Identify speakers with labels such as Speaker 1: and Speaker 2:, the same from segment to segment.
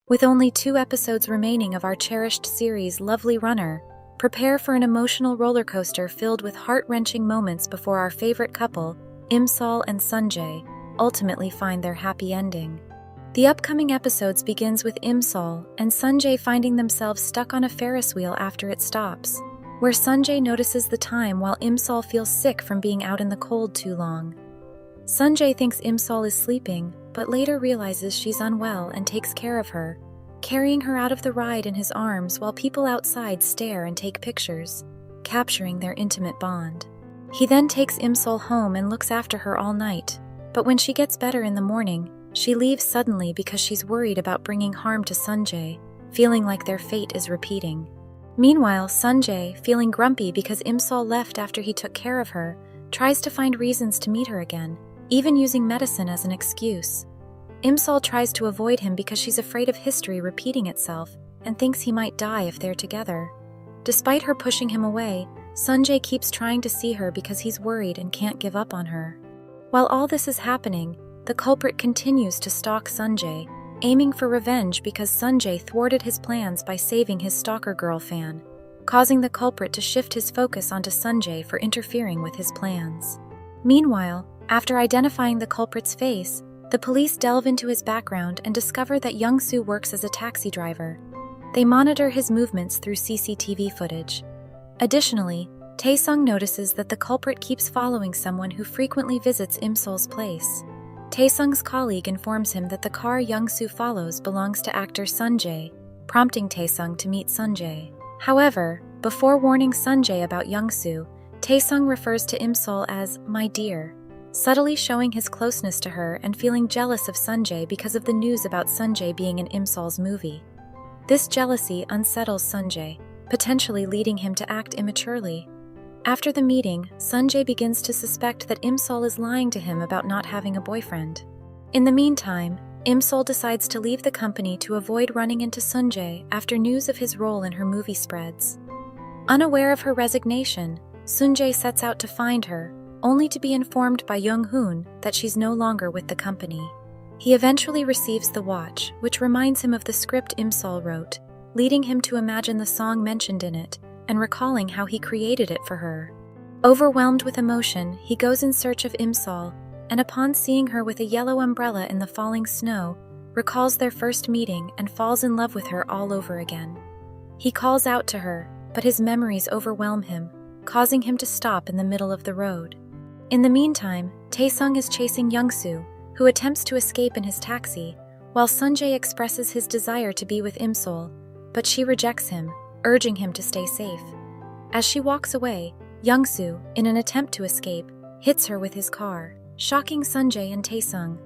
Speaker 1: With only 2 episodes remaining of our cherished series Lovely Runner, prepare for an emotional roller coaster filled with heart-wrenching moments before our favorite couple, Imsol and Sunjay, ultimately find their happy ending. The upcoming episodes begins with Imsol and Sunjay finding themselves stuck on a Ferris wheel after it stops, where Sunjay notices the time while Imsol feels sick from being out in the cold too long. Sunjay thinks Imsol is sleeping, but later realizes she's unwell and takes care of her, carrying her out of the ride in his arms while people outside stare and take pictures, capturing their intimate bond. He then takes Imsol home and looks after her all night, but when she gets better in the morning, she leaves suddenly because she's worried about bringing harm to Sunjay, feeling like their fate is repeating. Meanwhile, Sunjay, feeling grumpy because Imsol left after he took care of her, tries to find reasons to meet her again, even using medicine as an excuse. Imsol tries to avoid him because she's afraid of history repeating itself and thinks he might die if they're together. Despite her pushing him away, Sunjay keeps trying to see her because he's worried and can't give up on her. While all this is happening, the culprit continues to stalk Sunjay, aiming for revenge because Sunjay thwarted his plans by saving his stalker girl fan, causing the culprit to shift his focus onto Sunjay for interfering with his plans. Meanwhile, after identifying the culprit's face, the police delve into his background and discover that Young-soo works as a taxi driver. They monitor his movements through CCTV footage. Additionally, Taesung notices that the culprit keeps following someone who frequently visits Imsol's place. Taesung's colleague informs him that the car Young-soo follows belongs to actor Sunjay, prompting Taesung to meet Sunjay. However, before warning Sunjay about Young-soo, Taesung refers to Imsol as "my dear," subtly showing his closeness to her and feeling jealous of Sunjay because of the news about Sunjay being in Imsol's movie. This jealousy unsettles Sunjay, potentially leading him to act immaturely. After the meeting, Sunjay begins to suspect that Imsol is lying to him about not having a boyfriend. In the meantime, Imsol decides to leave the company to avoid running into Sunjay after news of his role in her movie spreads. Unaware of her resignation, Sunjay sets out to find her, only to be informed by Young-hoon that she's no longer with the company. He eventually receives the watch, which reminds him of the script Imsol wrote, leading him to imagine the song mentioned in it and recalling how he created it for her. Overwhelmed with emotion, he goes in search of Imsol, and upon seeing her with a yellow umbrella in the falling snow, recalls their first meeting and falls in love with her all over again. He calls out to her, but his memories overwhelm him, causing him to stop in the middle of the road. In the meantime, Taesung is chasing Young-soo, who attempts to escape in his taxi, while Sunjay expresses his desire to be with Imsol, but she rejects him, urging him to stay safe. As she walks away, Young-soo, in an attempt to escape, hits her with his car, shocking Sunjay and Taesung.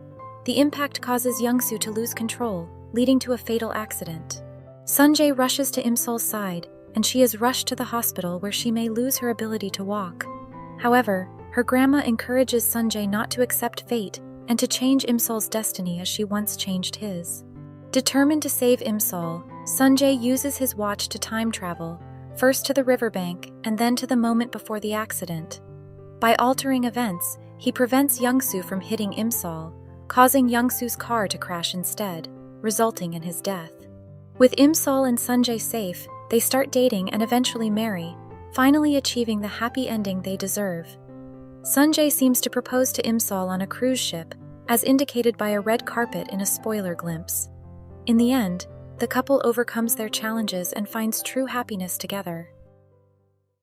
Speaker 1: The impact causes Young-soo to lose control, leading to a fatal accident. Sunjay rushes to Imsol's side, and she is rushed to the hospital where she may lose her ability to walk. However, her grandma encourages Sunjay not to accept fate and to change Imsol's destiny as she once changed his. Determined to save Imsol, Sunjay uses his watch to time travel, first to the riverbank and then to the moment before the accident. By altering events, he prevents Young-soo from hitting Imsol, causing Young-soo's car to crash instead, resulting in his death. With Imsol and Sunjay safe, they start dating and eventually marry, finally achieving the happy ending they deserve. Sunjay seems to propose to Imsol on a cruise ship, as indicated by a red carpet in a spoiler glimpse. In the end, the couple overcomes their challenges and finds true happiness together.